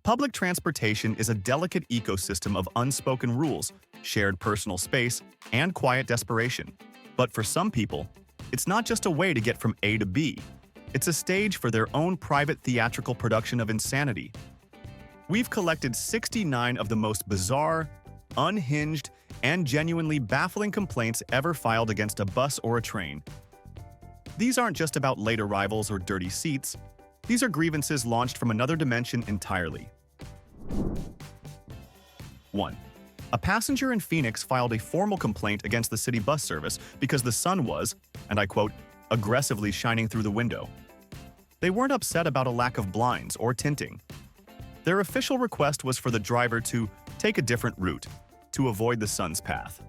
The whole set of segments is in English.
Public transportation is a delicate ecosystem of unspoken rules, shared personal space, and quiet desperation. But for some people, it's not just a way to get from A to B. It's a stage for their own private theatrical production of insanity. We've collected 69 of the most bizarre, unhinged, and genuinely baffling complaints ever filed against a bus or a train. These aren't just about late arrivals or dirty seats. These are grievances launched from another dimension entirely. 1. A passenger in Phoenix filed a formal complaint against the city bus service because the sun was, and I quote, aggressively shining through the window. They weren't upset about a lack of blinds or tinting. Their official request was for the driver to take a different route, to avoid the sun's path.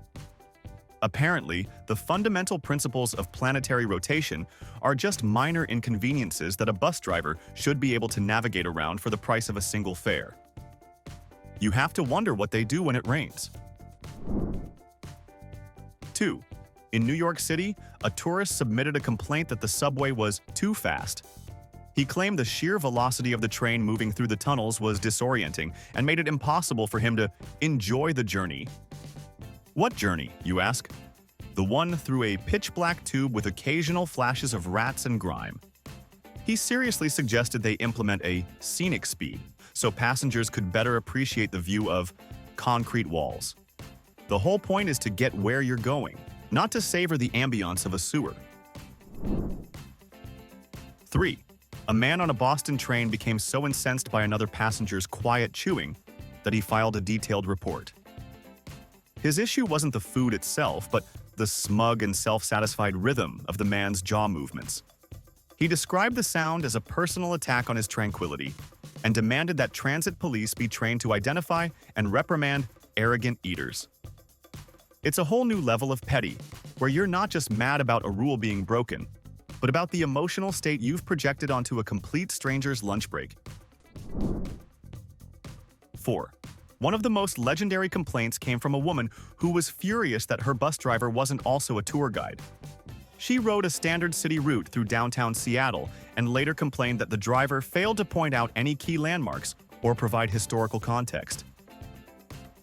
Apparently, the fundamental principles of planetary rotation are just minor inconveniences that a bus driver should be able to navigate around for the price of a single fare. You have to wonder what they do when it rains. 2. In New York City, a tourist submitted a complaint that the subway was too fast. He claimed the sheer velocity of the train moving through the tunnels was disorienting and made it impossible for him to enjoy the journey. What journey, you ask? The one through a pitch-black tube with occasional flashes of rats and grime. He seriously suggested they implement a scenic speed, so passengers could better appreciate the view of concrete walls. The whole point is to get where you're going, not to savor the ambiance of a sewer. 3. A man on a Boston train became so incensed by another passenger's quiet chewing that he filed a detailed report. His issue wasn't the food itself, but the smug and self-satisfied rhythm of the man's jaw movements. He described the sound as a personal attack on his tranquility and demanded that transit police be trained to identify and reprimand arrogant eaters. It's a whole new level of petty, where you're not just mad about a rule being broken, but about the emotional state you've projected onto a complete stranger's lunch break. 4. One of the most legendary complaints came from a woman who was furious that her bus driver wasn't also a tour guide. She rode a standard city route through downtown Seattle and later complained that the driver failed to point out any key landmarks or provide historical context.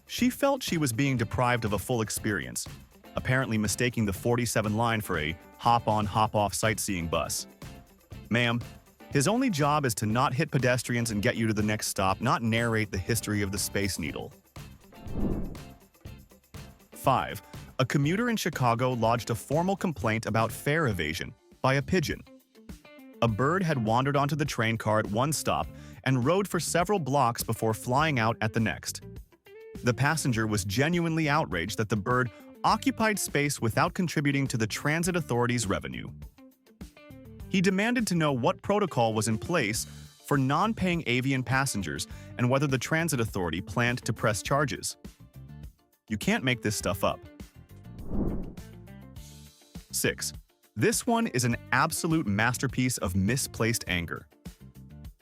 She felt she was being deprived of a full experience, apparently mistaking the 47 line for a hop-on, hop-off sightseeing bus. Ma'am, his only job is to not hit pedestrians and get you to the next stop, not narrate the history of the Space Needle. 5. A commuter in Chicago lodged a formal complaint about fare evasion by a pigeon. A bird had wandered onto the train car at one stop and rode for several blocks before flying out at the next. The passenger was genuinely outraged that the bird occupied space without contributing to the transit authority's revenue. He demanded to know what protocol was in place for non-paying avian passengers and whether the transit authority planned to press charges. You can't make this stuff up. 6. This one is an absolute masterpiece of misplaced anger.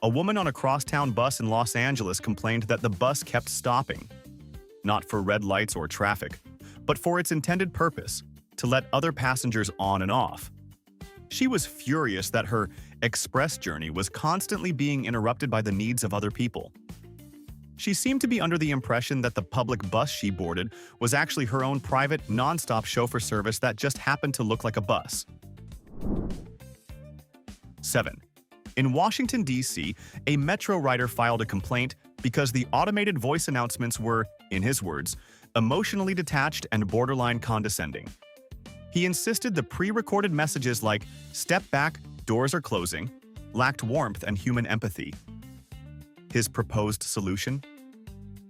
A woman on a crosstown bus in Los Angeles complained that the bus kept stopping, not for red lights or traffic, but for its intended purpose, to let other passengers on and off. She was furious that her express journey was constantly being interrupted by the needs of other people. She seemed to be under the impression that the public bus she boarded was actually her own private, non-stop chauffeur service that just happened to look like a bus. 7. In Washington, D.C., a Metro rider filed a complaint because the automated voice announcements were, in his words, emotionally detached and borderline condescending. He insisted the pre-recorded messages like "step back, doors are closing" lacked warmth and human empathy. His proposed solution?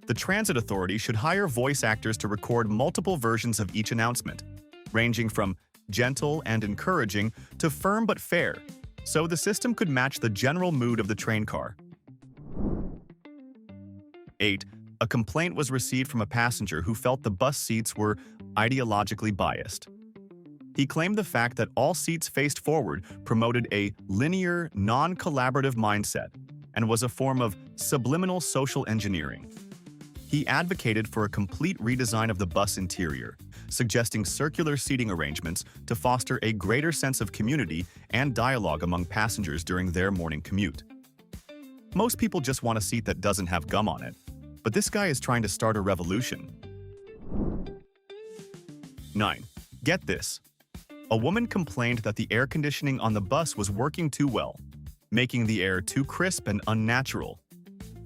The transit authority should hire voice actors to record multiple versions of each announcement, ranging from gentle and encouraging to firm but fair, so the system could match the general mood of the train car. 8. A complaint was received from a passenger who felt the bus seats were ideologically biased. He claimed the fact that all seats faced forward promoted a linear, non-collaborative mindset and was a form of subliminal social engineering. He advocated for a complete redesign of the bus interior, suggesting circular seating arrangements to foster a greater sense of community and dialogue among passengers during their morning commute. Most people just want a seat that doesn't have gum on it, but this guy is trying to start a revolution. 9. Get this. A woman complained that the air conditioning on the bus was working too well, making the air too crisp and unnatural.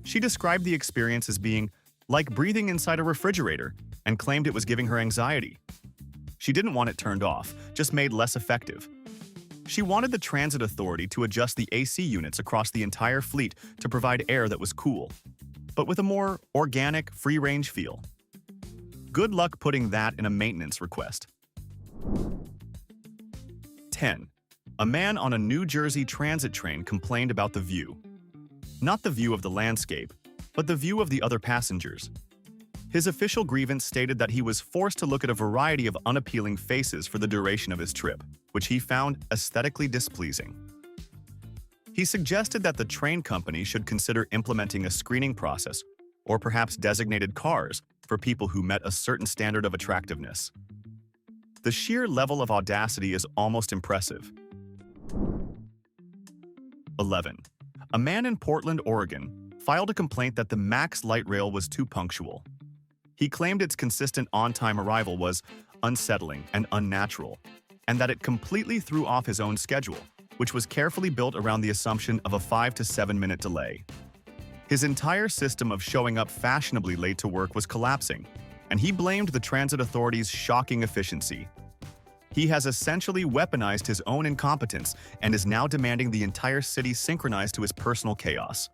She described the experience as being like breathing inside a refrigerator and claimed it was giving her anxiety. She didn't want it turned off, just made less effective. She wanted the transit authority to adjust the AC units across the entire fleet to provide air that was cool, but with a more organic, free-range feel. Good luck putting that in a maintenance request. 10. A man on a New Jersey transit train complained about the view. Not the view of the landscape, but the view of the other passengers. His official grievance stated that he was forced to look at a variety of unappealing faces for the duration of his trip, which he found aesthetically displeasing. He suggested that the train company should consider implementing a screening process, or perhaps designated cars, for people who met a certain standard of attractiveness. The sheer level of audacity is almost impressive. 11. A man in Portland, Oregon, filed a complaint that the MAX light rail was too punctual. He claimed its consistent on-time arrival was unsettling and unnatural, and that it completely threw off his own schedule, which was carefully built around the assumption of a 5 to 7 minute delay. His entire system of showing up fashionably late to work was collapsing, and he blamed the transit authority's shocking efficiency. He has essentially weaponized his own incompetence and is now demanding the entire city synchronize to his personal chaos.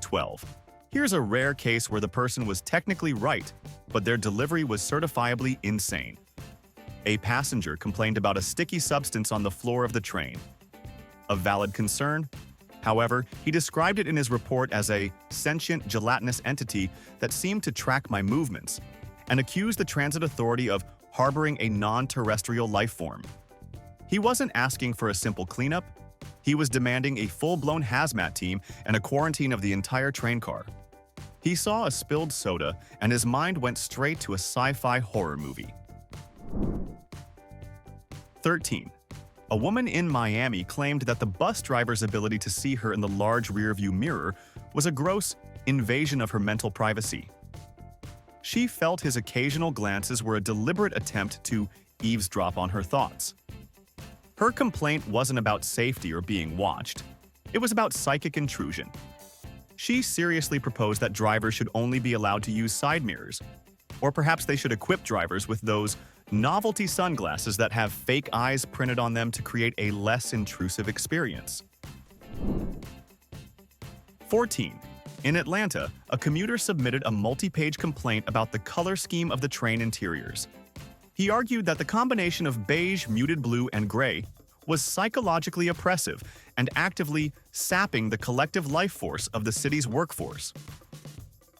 12. Here's a rare case where the person was technically right, but their delivery was certifiably insane. A passenger complained about a sticky substance on the floor of the train. A valid concern? However, he described it in his report as a sentient gelatinous entity that seemed to track my movements, and accused the transit authority of harboring a non-terrestrial life form. He wasn't asking for a simple cleanup. He was demanding a full-blown hazmat team and a quarantine of the entire train car. He saw a spilled soda, and his mind went straight to a sci-fi horror movie. 13. A woman in Miami claimed that the bus driver's ability to see her in the large rearview mirror was a gross invasion of her mental privacy. She felt his occasional glances were a deliberate attempt to eavesdrop on her thoughts. Her complaint wasn't about safety or being watched. It was about psychic intrusion. She seriously proposed that drivers should only be allowed to use side mirrors, or perhaps they should equip drivers with those novelty sunglasses that have fake eyes printed on them to create a less intrusive experience. 14. In Atlanta, a commuter submitted a multi-page complaint about the color scheme of the train interiors. He argued that the combination of beige, muted blue, and gray was psychologically oppressive and actively sapping the collective life force of the city's workforce.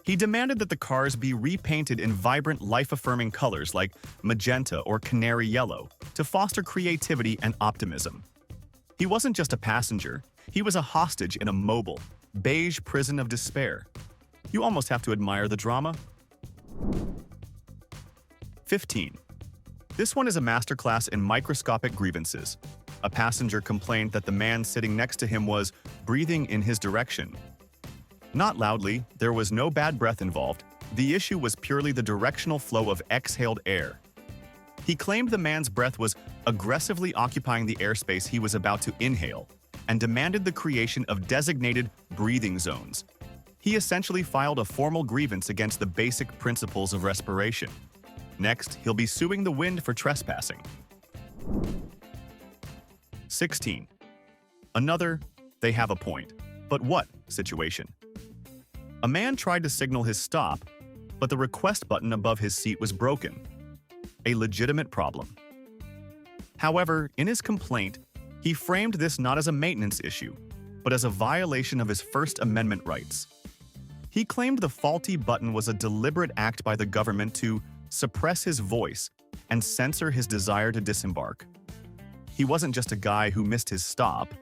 He demanded that the cars be repainted in vibrant, life-affirming colors like magenta or canary yellow to foster creativity and optimism. He wasn't just a passenger, he was a hostage in a mobile, beige prison of despair. You almost have to admire the drama. 15. This one is a masterclass in microscopic grievances. A passenger complained that the man sitting next to him was breathing in his direction. Not loudly, there was no bad breath involved. The issue was purely the directional flow of exhaled air. He claimed the man's breath was aggressively occupying the airspace he was about to inhale, and demanded the creation of designated breathing zones. He essentially filed a formal grievance against the basic principles of respiration. Next, he'll be suing the wind for trespassing. 16. Another, they have a point, but what situation? A man tried to signal his stop, but the request button above his seat was broken. A legitimate problem. However, in his complaint, he framed this not as a maintenance issue, but as a violation of his First Amendment rights. He claimed the faulty button was a deliberate act by the government to suppress his voice and censor his desire to disembark. He wasn't just a guy who missed his stop.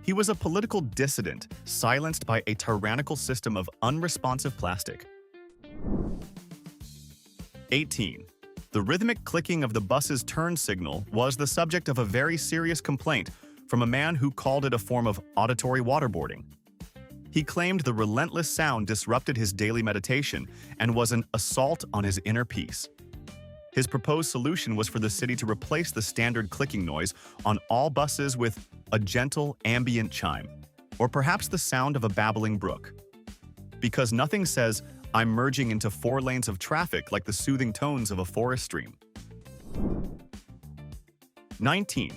He was a political dissident silenced by a tyrannical system of unresponsive plastic. 18. The rhythmic clicking of the bus's turn signal was the subject of a very serious complaint from a man who called it a form of auditory waterboarding. He claimed the relentless sound disrupted his daily meditation and was an assault on his inner peace. His proposed solution was for the city to replace the standard clicking noise on all buses with a gentle ambient chime, or perhaps the sound of a babbling brook. Because nothing says, "I'm merging into 4 lanes of traffic" like the soothing tones of a forest stream. 19.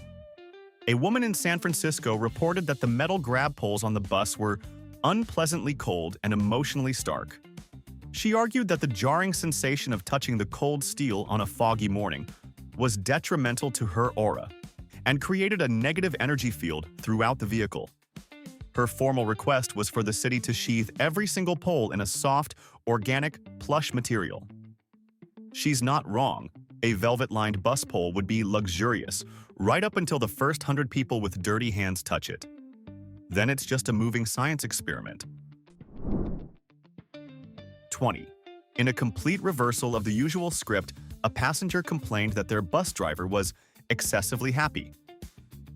A woman in San Francisco reported that the metal grab poles on the bus were unpleasantly cold and emotionally stark. She argued that the jarring sensation of touching the cold steel on a foggy morning was detrimental to her aura and created a negative energy field throughout the vehicle. Her formal request was for the city to sheathe every single pole in a soft, organic, plush material. She's not wrong. A velvet-lined bus pole would be luxurious, right up until the first 100 people with dirty hands touch it. Then it's just a moving science experiment. 20. In a complete reversal of the usual script, a passenger complained that their bus driver was excessively happy.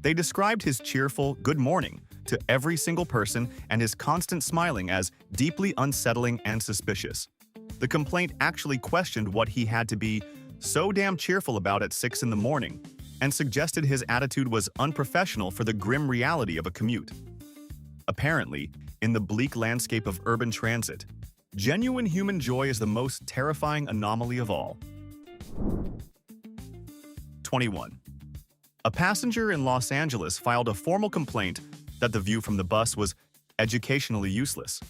They described his cheerful "good morning" to every single person and his constant smiling as deeply unsettling and suspicious. The complaint actually questioned what he had to be so damn cheerful about at 6 in the morning and suggested his attitude was unprofessional for the grim reality of a commute. Apparently, in the bleak landscape of urban transit, genuine human joy is the most terrifying anomaly of all. 21. A passenger in Los Angeles filed a formal complaint that the view from the bus was educationally useless.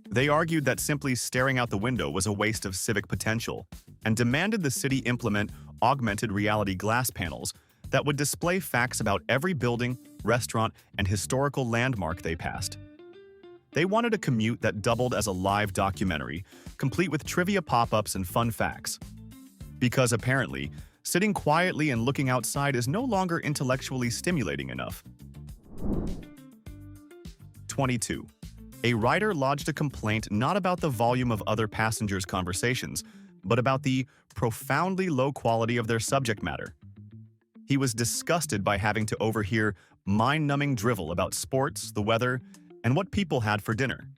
They argued that simply staring out the window was a waste of civic potential and demanded the city implement augmented reality glass panels that would display facts about every building, restaurant, and historical landmark they passed. They wanted a commute that doubled as a live documentary, complete with trivia pop-ups and fun facts. Because apparently, sitting quietly and looking outside is no longer intellectually stimulating enough. 22. A rider lodged a complaint not about the volume of other passengers' conversations, but about the profoundly low quality of their subject matter. He was disgusted by having to overhear mind-numbing drivel about sports, the weather, and what people had for dinner.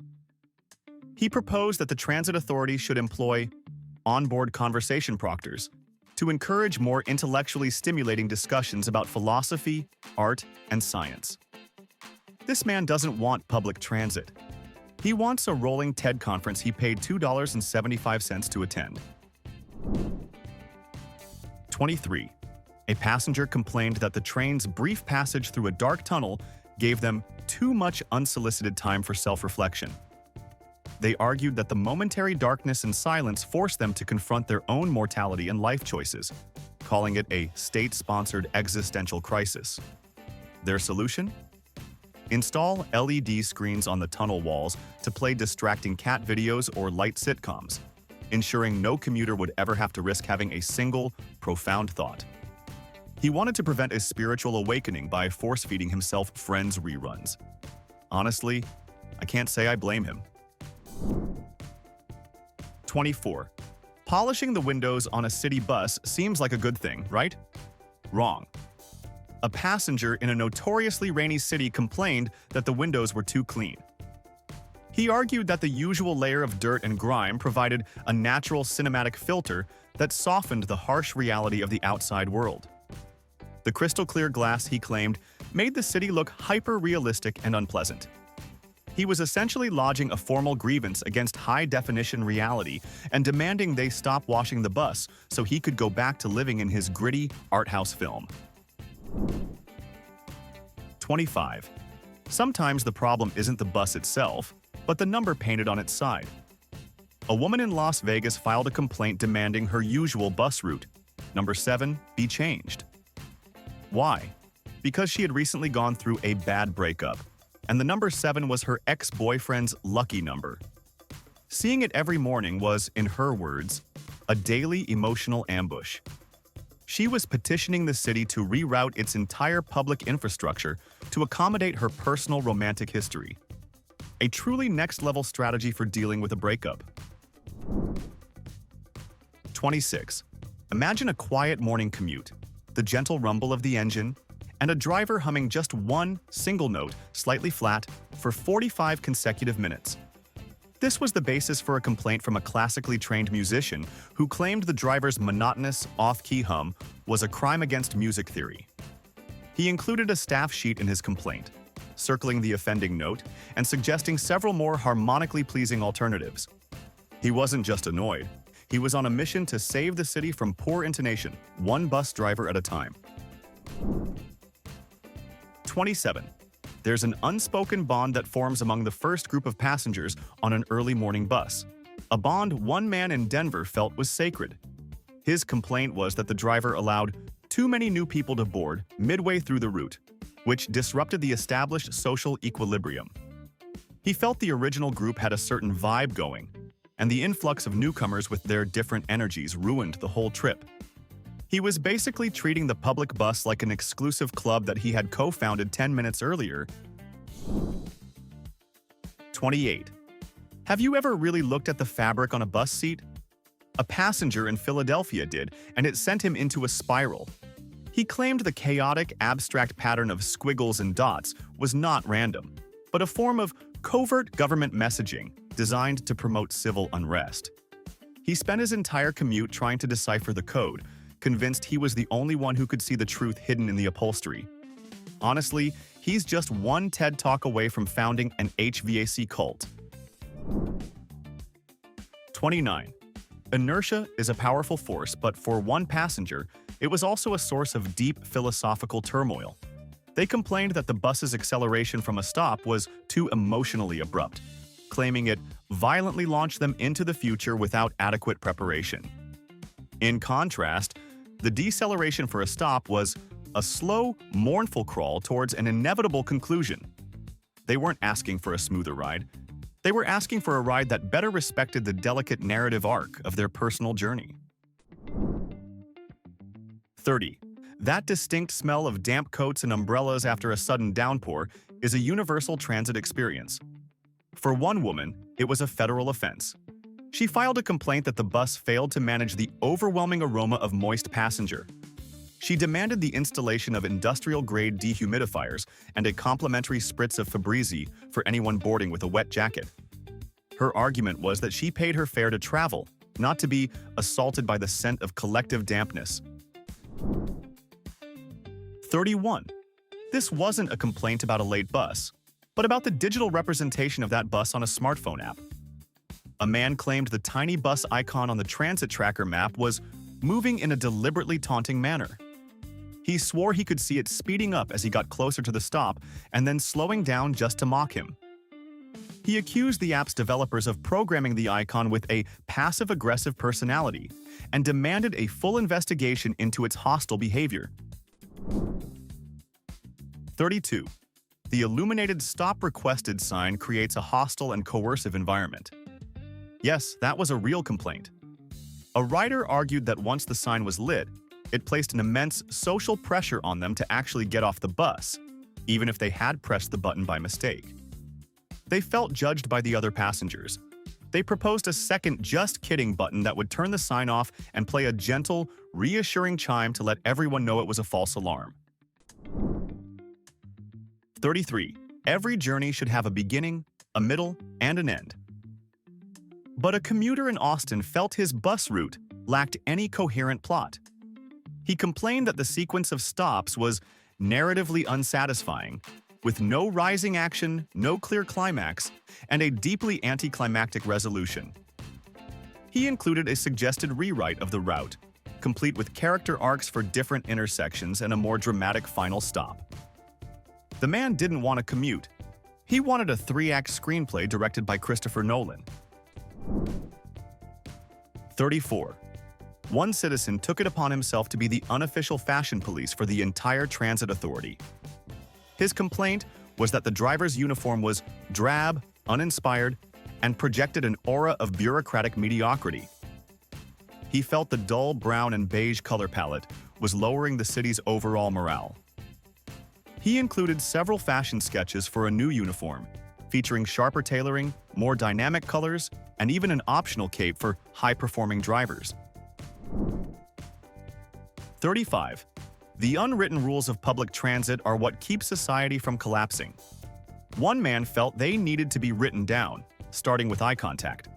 He proposed that the transit authority should employ onboard conversation proctors to encourage more intellectually stimulating discussions about philosophy, art, and science. This man doesn't want public transit. He wants a rolling TED conference he paid $2.75 to attend. 23. A passenger complained that the train's brief passage through a dark tunnel gave them too much unsolicited time for self-reflection. They argued that the momentary darkness and silence forced them to confront their own mortality and life choices, calling it a state-sponsored existential crisis. Their solution? Install LED screens on the tunnel walls to play distracting cat videos or light sitcoms, ensuring no commuter would ever have to risk having a single, profound thought. He wanted to prevent a spiritual awakening by force-feeding himself Friends reruns. Honestly, I can't say I blame him. 24. Polishing the windows on a city bus seems like a good thing, right? Wrong. A passenger in a notoriously rainy city complained that the windows were too clean. He argued that the usual layer of dirt and grime provided a natural cinematic filter that softened the harsh reality of the outside world. The crystal-clear glass, he claimed, made the city look hyper-realistic and unpleasant. He was essentially lodging a formal grievance against high-definition reality and demanding they stop washing the bus so he could go back to living in his gritty, art house film. 25. Sometimes the problem isn't the bus itself, but the number painted on its side. A woman in Las Vegas filed a complaint demanding her usual bus route, number 7, be changed. Why? Because she had recently gone through a bad breakup, and the number 7 was her ex-boyfriend's lucky number. Seeing it every morning was, in her words, a daily emotional ambush. She was petitioning the city to reroute its entire public infrastructure to accommodate her personal romantic history. A truly next-level strategy for dealing with a breakup. 26. Imagine a quiet morning commute, the gentle rumble of the engine, and a driver humming just one single note, slightly flat, for 45 consecutive minutes. This was the basis for a complaint from a classically trained musician who claimed the driver's monotonous, off-key hum was a crime against music theory. He included a staff sheet in his complaint, circling the offending note and suggesting several more harmonically pleasing alternatives. He wasn't just annoyed. He was on a mission to save the city from poor intonation, one bus driver at a time. 27. There's an unspoken bond that forms among the first group of passengers on an early morning bus. A bond one man in Denver felt was sacred. His complaint was that the driver allowed too many new people to board midway through the route, which disrupted the established social equilibrium. He felt the original group had a certain vibe going, and the influx of newcomers with their different energies ruined the whole trip. He was basically treating the public bus like an exclusive club that he had co-founded 10 minutes earlier. 28. Have you ever really looked at the fabric on a bus seat? A passenger in Philadelphia did, and it sent him into a spiral. He claimed the chaotic, abstract pattern of squiggles and dots was not random, but a form of covert government messaging designed to promote civil unrest. He spent his entire commute trying to decipher the code, convinced he was the only one who could see the truth hidden in the upholstery. Honestly, he's just one TED Talk away from founding an HVAC cult. 29. Inertia is a powerful force, but for one passenger, it was also a source of deep philosophical turmoil. They complained that the bus's acceleration from a stop was too emotionally abrupt, claiming it violently launched them into the future without adequate preparation. In contrast, the deceleration for a stop was a slow, mournful crawl towards an inevitable conclusion. They weren't asking for a smoother ride. They were asking for a ride that better respected the delicate narrative arc of their personal journey. 30. That distinct smell of damp coats and umbrellas after a sudden downpour is a universal transit experience. For one woman, it was a federal offense. She filed a complaint that the bus failed to manage the overwhelming aroma of moist passenger. She demanded the installation of industrial-grade dehumidifiers and a complimentary spritz of Febreze for anyone boarding with a wet jacket. Her argument was that she paid her fare to travel, not to be assaulted by the scent of collective dampness. 31. This wasn't a complaint about a late bus, but about the digital representation of that bus on a smartphone app. A man claimed the tiny bus icon on the transit tracker map was moving in a deliberately taunting manner. He swore he could see it speeding up as he got closer to the stop and then slowing down just to mock him. He accused the app's developers of programming the icon with a passive-aggressive personality and demanded a full investigation into its hostile behavior. 32. The illuminated Stop Requested sign creates a hostile and coercive environment. Yes, that was a real complaint. A writer argued that once the sign was lit, it placed an immense social pressure on them to actually get off the bus, even if they had pressed the button by mistake. They felt judged by the other passengers. They proposed a second "just kidding" button that would turn the sign off and play a gentle, reassuring chime to let everyone know it was a false alarm. 33. Every journey should have a beginning, a middle, and an end. But a commuter in Austin felt his bus route lacked any coherent plot. He complained that the sequence of stops was narratively unsatisfying, with no rising action, no clear climax, and a deeply anticlimactic resolution. He included a suggested rewrite of the route, complete with character arcs for different intersections and a more dramatic final stop. The man didn't want to commute. He wanted a 3-act screenplay directed by Christopher Nolan. 34. One citizen took it upon himself to be the unofficial fashion police for the entire transit authority. His complaint was that the driver's uniform was drab, uninspired, and projected an aura of bureaucratic mediocrity. He felt the dull brown and beige color palette was lowering the city's overall morale. He included several fashion sketches for a new uniform, featuring sharper tailoring, more dynamic colors, and even an optional cape for high-performing drivers. 35. The unwritten rules of public transit are what keep society from collapsing. One man felt they needed to be written down, starting with eye contact.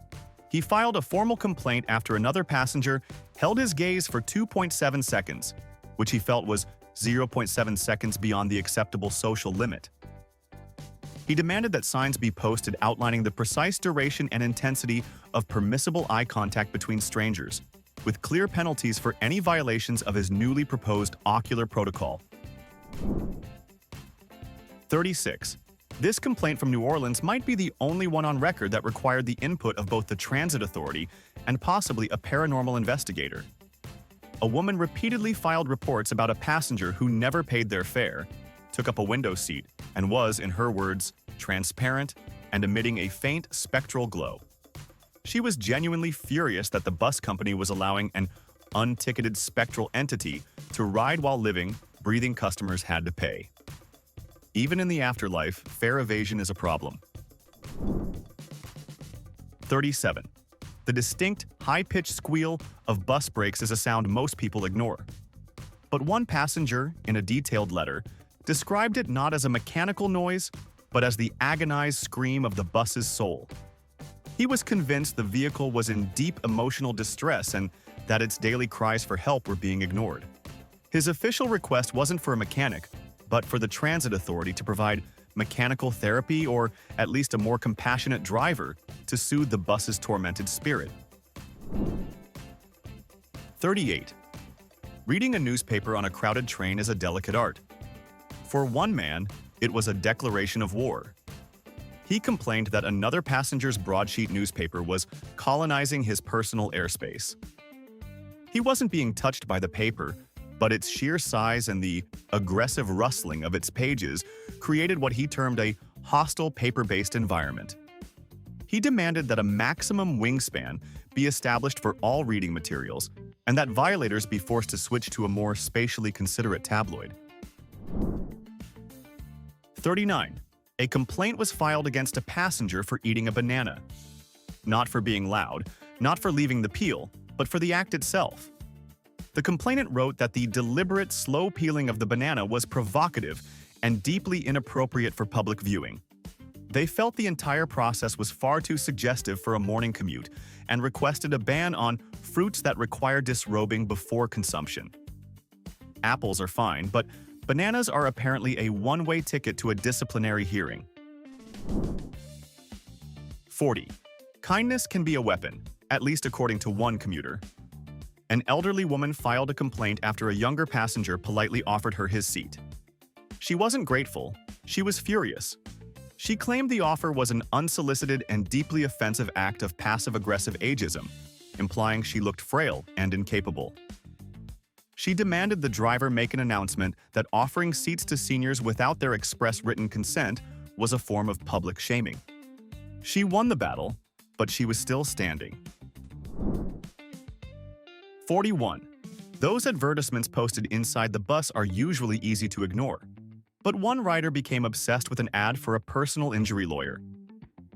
He filed a formal complaint after another passenger held his gaze for 2.7 seconds, which he felt was 0.7 seconds beyond the acceptable social limit. He demanded that signs be posted outlining the precise duration and intensity of permissible eye contact between strangers, with clear penalties for any violations of his newly proposed ocular protocol. 36. This complaint from New Orleans might be the only one on record that required the input of both the transit authority and possibly a paranormal investigator. A woman repeatedly filed reports about a passenger who never paid their fare, took up a window seat, and was, in her words, transparent and emitting a faint spectral glow. She was genuinely furious that the bus company was allowing an unticketed spectral entity to ride while living, breathing customers had to pay. Even in the afterlife, fare evasion is a problem. 37. The distinct, high-pitched squeal of bus brakes is a sound most people ignore. But one passenger, in a detailed letter, described it not as a mechanical noise, but as the agonized scream of the bus's soul. He was convinced the vehicle was in deep emotional distress and that its daily cries for help were being ignored. His official request wasn't for a mechanic, but for the transit authority to provide mechanical therapy or at least a more compassionate driver to soothe the bus's tormented spirit. 38. Reading a newspaper on a crowded train is a delicate art. For one man, it was a declaration of war. He complained that another passenger's broadsheet newspaper was colonizing his personal airspace. He wasn't being touched by the paper, but its sheer size and the aggressive rustling of its pages created what he termed a hostile paper-based environment. He demanded that a maximum wingspan be established for all reading materials and that violators be forced to switch to a more spatially considerate tabloid. 39. A complaint was filed against a passenger for eating a banana. Not for being loud, not for leaving the peel, but for the act itself. The complainant wrote that the deliberate, slow peeling of the banana was provocative and deeply inappropriate for public viewing. They felt the entire process was far too suggestive for a morning commute and requested a ban on fruits that require disrobing before consumption. Apples are fine, but bananas are apparently a one-way ticket to a disciplinary hearing. 40. Kindness can be a weapon, at least according to one commuter. An elderly woman filed a complaint after a younger passenger politely offered her his seat. She wasn't grateful, she was furious. She claimed the offer was an unsolicited and deeply offensive act of passive-aggressive ageism, implying she looked frail and incapable. She demanded the driver make an announcement that offering seats to seniors without their express written consent was a form of public shaming. She won the battle, but she was still standing. 41. Those advertisements posted inside the bus are usually easy to ignore. But one rider became obsessed with an ad for a personal injury lawyer.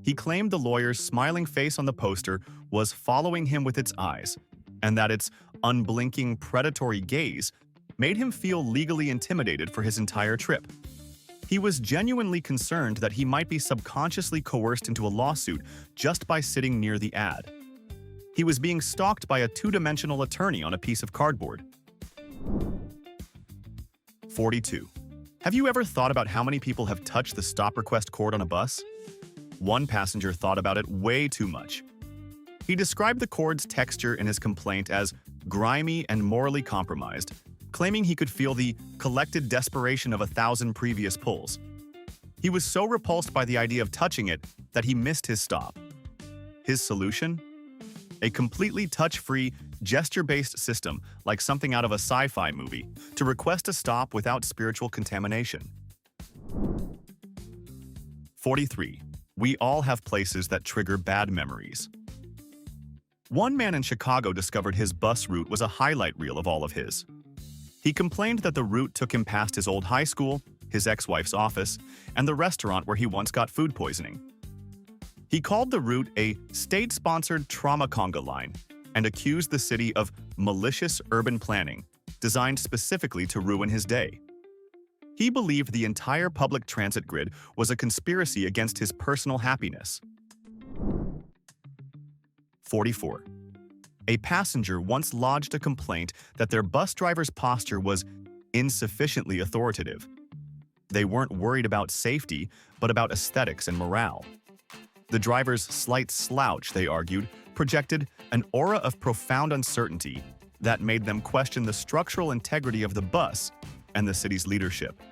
He claimed the lawyer's smiling face on the poster was following him with its eyes, and that its unblinking, predatory gaze made him feel legally intimidated for his entire trip. He was genuinely concerned that he might be subconsciously coerced into a lawsuit just by sitting near the ad. He was being stalked by a two-dimensional attorney on a piece of cardboard. 42. Have you ever thought about how many people have touched the stop request cord on a bus? One passenger thought about it way too much. He described the cord's texture in his complaint as grimy and morally compromised, claiming he could feel the collected desperation of 1,000 previous pulls. He was so repulsed by the idea of touching it that he missed his stop. His solution? A completely touch-free, gesture-based system, like something out of a sci-fi movie, to request a stop without spiritual contamination. 43. We all have places that trigger bad memories. One man in Chicago discovered his bus route was a highlight reel of all of his. He complained that the route took him past his old high school, his ex-wife's office, and the restaurant where he once got food poisoning. He called the route a state-sponsored trauma conga line and accused the city of malicious urban planning, designed specifically to ruin his day. He believed the entire public transit grid was a conspiracy against his personal happiness. 44. A passenger once lodged a complaint that their bus driver's posture was insufficiently authoritative. They weren't worried about safety, but about aesthetics and morale. The driver's slight slouch, they argued, projected an aura of profound uncertainty that made them question the structural integrity of the bus and the city's leadership.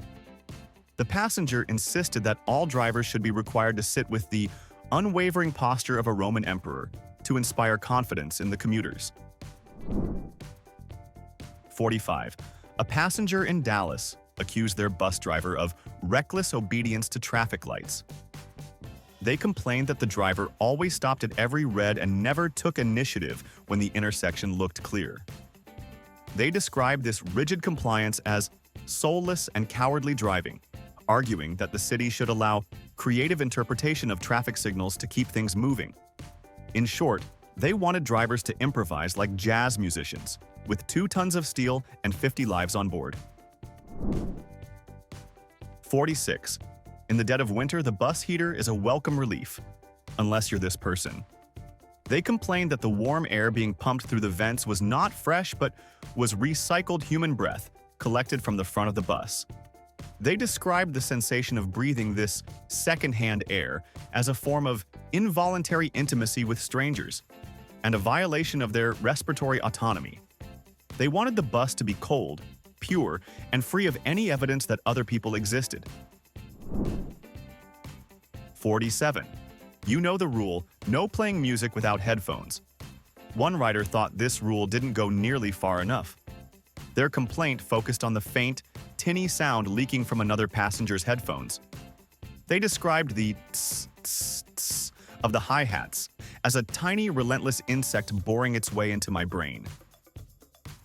The passenger insisted that all drivers should be required to sit with the unwavering posture of a Roman emperor to inspire confidence in the commuters. 45. A passenger in Dallas accused their bus driver of reckless obedience to traffic lights. They complained that the driver always stopped at every red and never took initiative when the intersection looked clear. They described this rigid compliance as soulless and cowardly driving, arguing that the city should allow creative interpretation of traffic signals to keep things moving. In short, they wanted drivers to improvise like jazz musicians, with 2 tons of steel and 50 lives on board. 46. In the dead of winter, the bus heater is a welcome relief, unless you're this person. They complained that the warm air being pumped through the vents was not fresh but was recycled human breath collected from the front of the bus. They described the sensation of breathing this second-hand air as a form of involuntary intimacy with strangers and a violation of their respiratory autonomy. They wanted the bus to be cold, pure, and free of any evidence that other people existed. 47. You know the rule, no playing music without headphones. One writer thought this rule didn't go nearly far enough. Their complaint focused on the faint, tinny sound leaking from another passenger's headphones. They described the tss, tss, tss of the hi-hats as a tiny, relentless insect boring its way into my brain.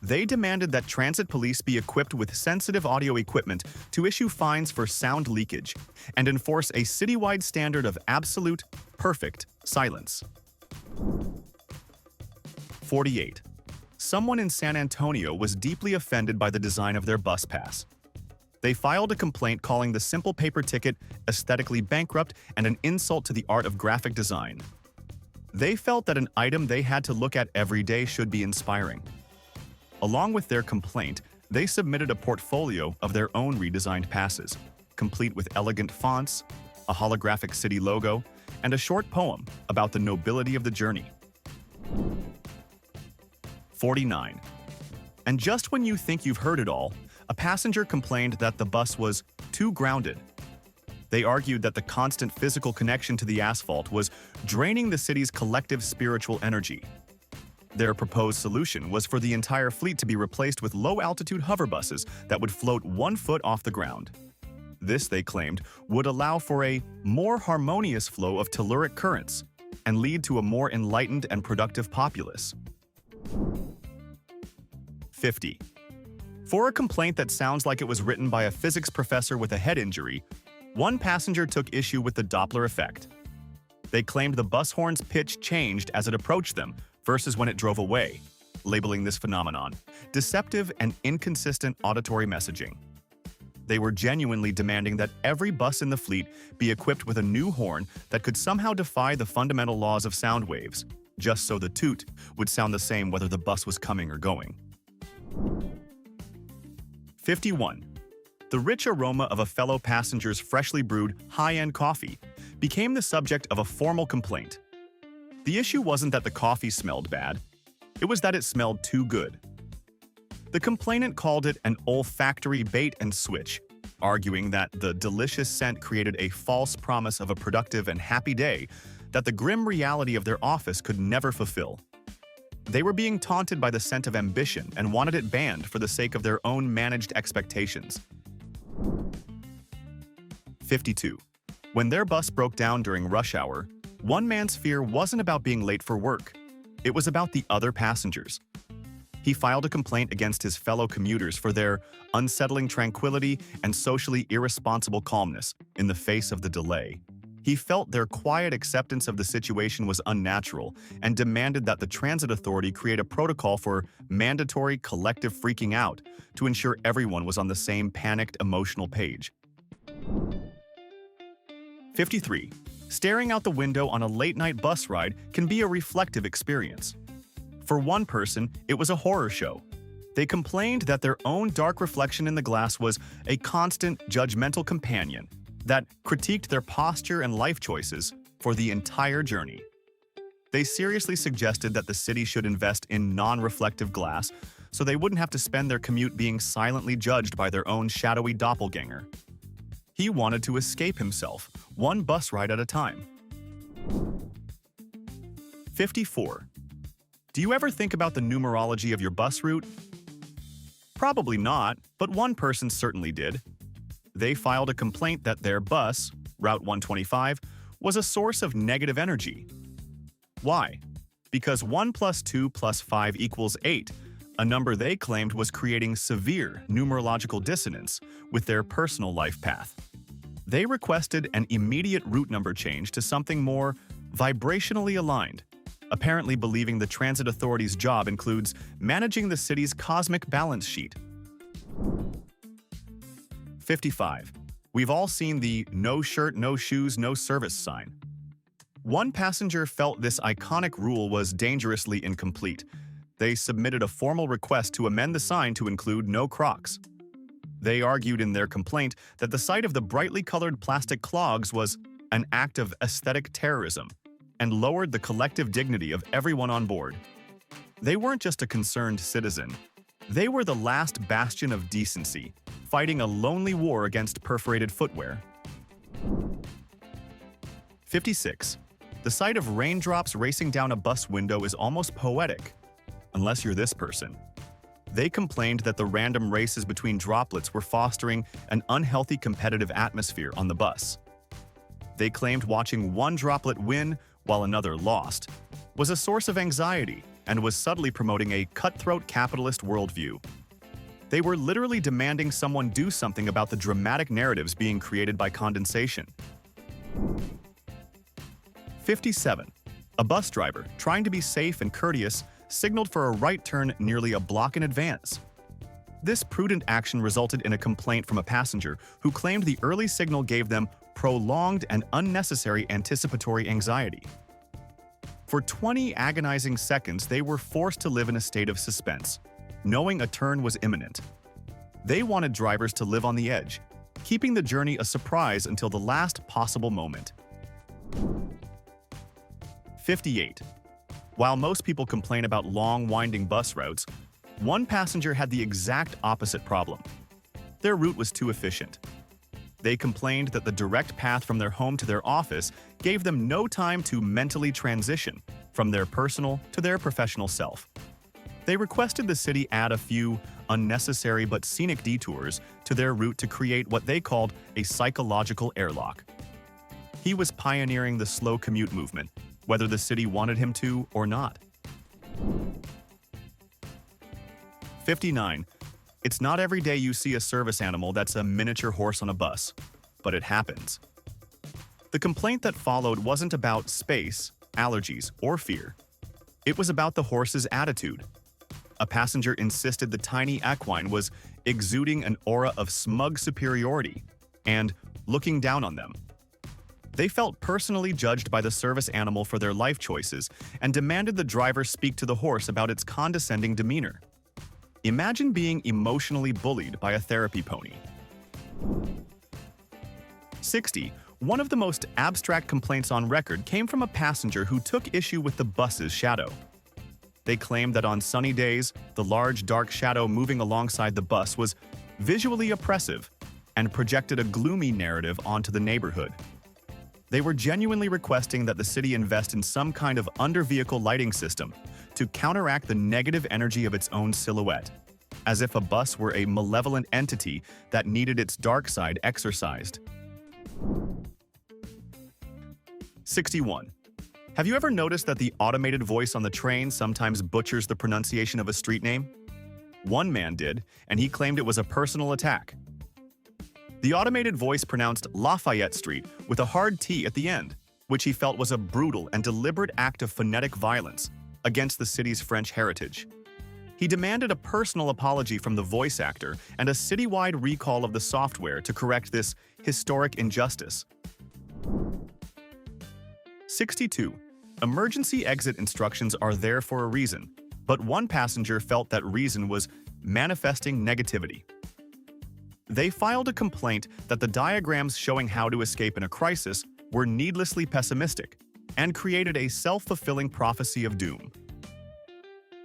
They demanded that transit police be equipped with sensitive audio equipment to issue fines for sound leakage and enforce a citywide standard of absolute, perfect silence. 48. Someone in San Antonio was deeply offended by the design of their bus pass. They filed a complaint calling the simple paper ticket aesthetically bankrupt and an insult to the art of graphic design. They felt that an item they had to look at every day should be inspiring. Along with their complaint, they submitted a portfolio of their own redesigned passes, complete with elegant fonts, a holographic city logo, and a short poem about the nobility of the journey. 49. And just when you think you've heard it all, a passenger complained that the bus was too grounded. They argued that the constant physical connection to the asphalt was draining the city's collective spiritual energy. Their proposed solution was for the entire fleet to be replaced with low-altitude hover buses that would float 1 foot off the ground. This, they claimed, would allow for a more harmonious flow of telluric currents and lead to a more enlightened and productive populace. 50. For a complaint that sounds like it was written by a physics professor with a head injury, one passenger took issue with the Doppler effect. They claimed the bus horn's pitch changed as it approached them versus when it drove away, labeling this phenomenon deceptive and inconsistent auditory messaging. They were genuinely demanding that every bus in the fleet be equipped with a new horn that could somehow defy the fundamental laws of sound waves, just so the toot would sound the same whether the bus was coming or going. 51. The rich aroma of a fellow passenger's freshly brewed, high-end coffee became the subject of a formal complaint. The issue wasn't that the coffee smelled bad, it was that it smelled too good. The complainant called it an olfactory bait and switch, arguing that the delicious scent created a false promise of a productive and happy day that the grim reality of their office could never fulfill. They were being taunted by the scent of ambition and wanted it banned for the sake of their own managed expectations. 52. When their bus broke down during rush hour, one man's fear wasn't about being late for work. It was about the other passengers. He filed a complaint against his fellow commuters for their unsettling tranquility and socially irresponsible calmness in the face of the delay. He felt their quiet acceptance of the situation was unnatural and demanded that the transit authority create a protocol for mandatory collective freaking out to ensure everyone was on the same panicked emotional page. 53. Staring out the window on a late-night bus ride can be a reflective experience. For one person, it was a horror show. They complained that their own dark reflection in the glass was a constant, judgmental companion that critiqued their posture and life choices for the entire journey. They seriously suggested that the city should invest in non-reflective glass so they wouldn't have to spend their commute being silently judged by their own shadowy doppelganger. He wanted to escape himself, one bus ride at a time. 54. Do you ever think about the numerology of your bus route? Probably not, but one person certainly did. They filed a complaint that their bus, Route 125, was a source of negative energy. Why? Because 1 + 2 + 5 = 8, a number they claimed was creating severe numerological dissonance with their personal life path. They requested an immediate route number change to something more vibrationally aligned, apparently believing the transit authority's job includes managing the city's cosmic balance sheet. 55. We've all seen the "no shirt, no shoes, no service" sign. One passenger felt this iconic rule was dangerously incomplete. They submitted a formal request to amend the sign to include no Crocs. They argued in their complaint that the sight of the brightly colored plastic clogs was an act of aesthetic terrorism and lowered the collective dignity of everyone on board. They weren't just a concerned citizen. They were the last bastion of decency, fighting a lonely war against perforated footwear. 56. The sight of raindrops racing down a bus window is almost poetic, unless you're this person. They complained that the random races between droplets were fostering an unhealthy competitive atmosphere on the bus. They claimed watching one droplet win while another lost was a source of anxiety and was subtly promoting a cutthroat capitalist worldview. They were literally demanding someone do something about the dramatic narratives being created by condensation. 57. A bus driver, trying to be safe and courteous, signaled for a right turn nearly a block in advance. This prudent action resulted in a complaint from a passenger who claimed the early signal gave them prolonged and unnecessary anticipatory anxiety. For 20 agonizing seconds, they were forced to live in a state of suspense, knowing a turn was imminent. They wanted drivers to live on the edge, keeping the journey a surprise until the last possible moment. 58. While most people complain about long, winding bus routes, one passenger had the exact opposite problem. Their route was too efficient. They complained that the direct path from their home to their office gave them no time to mentally transition from their personal to their professional self. They requested the city add a few unnecessary but scenic detours to their route to create what they called a psychological airlock. He was pioneering the slow commute movement, whether the city wanted him to or not. 59. It's not every day you see a service animal that's a miniature horse on a bus, but it happens. The complaint that followed wasn't about space, allergies, or fear. It was about the horse's attitude. A passenger insisted the tiny equine was exuding an aura of smug superiority and looking down on them. They felt personally judged by the service animal for their life choices and demanded the driver speak to the horse about its condescending demeanor. Imagine being emotionally bullied by a therapy pony. 60. One of the most abstract complaints on record came from a passenger who took issue with the bus's shadow. They claimed that on sunny days, the large dark shadow moving alongside the bus was visually oppressive and projected a gloomy narrative onto the neighborhood. They were genuinely requesting that the city invest in some kind of under-vehicle lighting system to counteract the negative energy of its own silhouette, as if a bus were a malevolent entity that needed its dark side exorcised. 61. Have you ever noticed that the automated voice on the train sometimes butchers the pronunciation of a street name? One man did, and he claimed it was a personal attack. The automated voice pronounced Lafayette Street with a hard T at the end, which he felt was a brutal and deliberate act of phonetic violence against the city's French heritage. He demanded a personal apology from the voice actor and a citywide recall of the software to correct this historic injustice. 62. Emergency exit instructions are there for a reason, but one passenger felt that reason was manifesting negativity. They filed a complaint that the diagrams showing how to escape in a crisis were needlessly pessimistic and created a self-fulfilling prophecy of doom.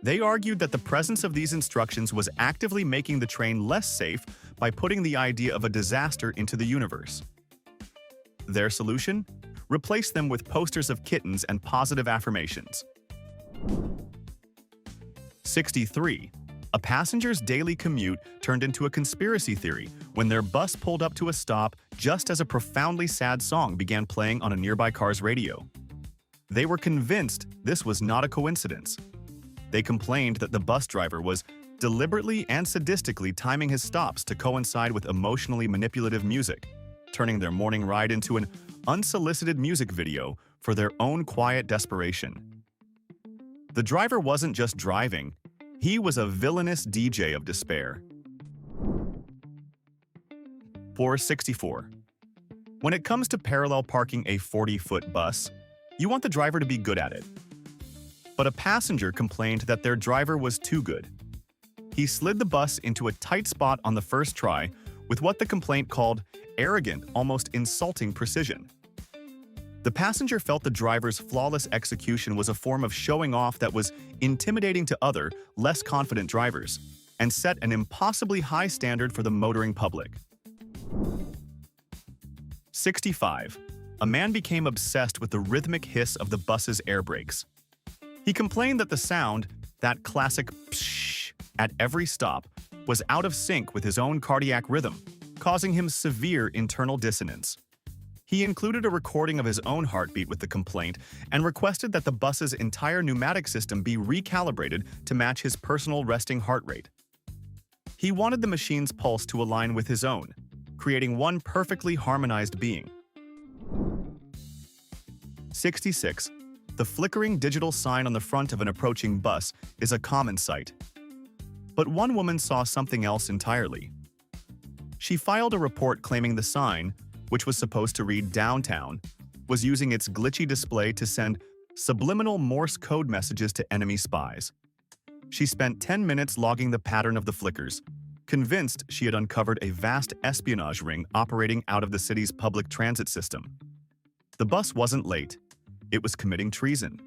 They argued that the presence of these instructions was actively making the train less safe by putting the idea of a disaster into the universe. Their solution? Replace them with posters of kittens and positive affirmations. 63. A passenger's daily commute turned into a conspiracy theory when their bus pulled up to a stop just as a profoundly sad song began playing on a nearby car's radio. They were convinced this was not a coincidence. They complained that the bus driver was deliberately and sadistically timing his stops to coincide with emotionally manipulative music, turning their morning ride into an unsolicited music video for their own quiet desperation. The driver wasn't just driving, he was a villainous DJ of despair. 464. When it comes to parallel parking a 40-foot bus, you want the driver to be good at it. But a passenger complained that their driver was too good. He slid the bus into a tight spot on the first try with what the complaint called arrogant, almost insulting precision. The passenger felt the driver's flawless execution was a form of showing off that was intimidating to other, less confident drivers, and set an impossibly high standard for the motoring public. 65. A man became obsessed with the rhythmic hiss of the bus's air brakes. He complained that the sound, that classic psh at every stop, was out of sync with his own cardiac rhythm, causing him severe internal dissonance. He included a recording of his own heartbeat with the complaint and requested that the bus's entire pneumatic system be recalibrated to match his personal resting heart rate. He wanted the machine's pulse to align with his own, creating one perfectly harmonized being. 66. The flickering digital sign on the front of an approaching bus is a common sight. But one woman saw something else entirely. She filed a report claiming the sign, which was supposed to read downtown, was using its glitchy display to send subliminal Morse code messages to enemy spies. She spent 10 minutes logging the pattern of the flickers, convinced she had uncovered a vast espionage ring operating out of the city's public transit system. The bus wasn't late. It was committing treason.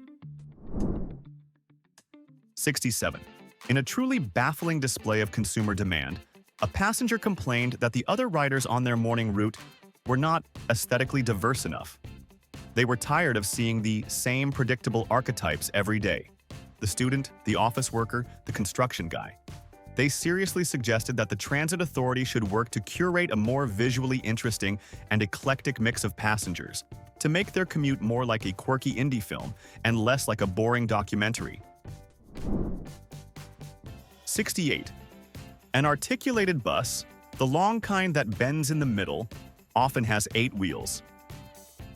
67. In a truly baffling display of consumer demand, a passenger complained that the other riders on their morning route were not aesthetically diverse enough. They were tired of seeing the same predictable archetypes every day: the student, the office worker, the construction guy. They seriously suggested that the transit authority should work to curate a more visually interesting and eclectic mix of passengers, to make their commute more like a quirky indie film and less like a boring documentary. 68. An articulated bus, the long kind that bends in the middle, often has 8 wheels.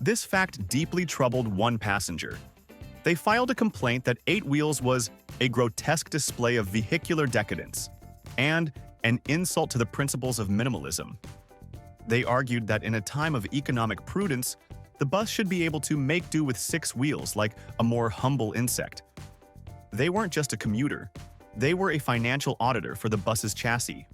This fact deeply troubled one passenger. They filed a complaint that 8 wheels was a grotesque display of vehicular decadence and an insult to the principles of minimalism. They argued that in a time of economic prudence, the bus should be able to make do with 6 wheels like a more humble insect. They weren't just a commuter. They were a financial auditor for the bus's chassis.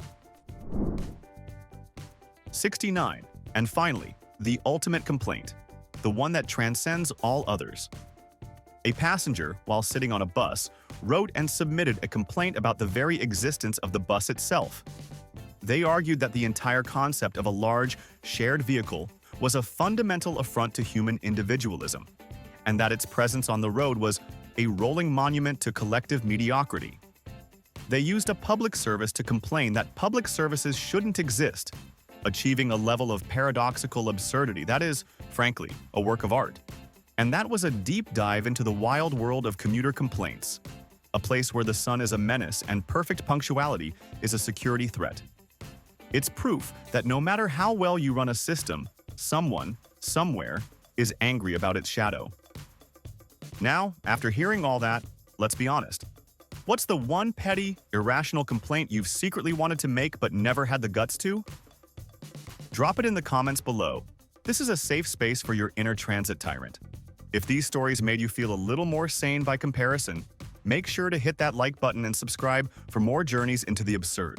69. And finally, the ultimate complaint, the one that transcends all others. A passenger, while sitting on a bus, wrote and submitted a complaint about the very existence of the bus itself. They argued that the entire concept of a large, shared vehicle was a fundamental affront to human individualism, and that its presence on the road was a rolling monument to collective mediocrity. They used a public service to complain that public services shouldn't exist, achieving a level of paradoxical absurdity that is, frankly, a work of art. And that was a deep dive into the wild world of commuter complaints, a place where the sun is a menace and perfect punctuality is a security threat. It's proof that no matter how well you run a system, someone, somewhere, is angry about its shadow. Now, after hearing all that, let's be honest. What's the one petty, irrational complaint you've secretly wanted to make but never had the guts to? Drop it in the comments below. This is a safe space for your inner transit tyrant. If these stories made you feel a little more sane by comparison, make sure to hit that like button and subscribe for more journeys into the absurd.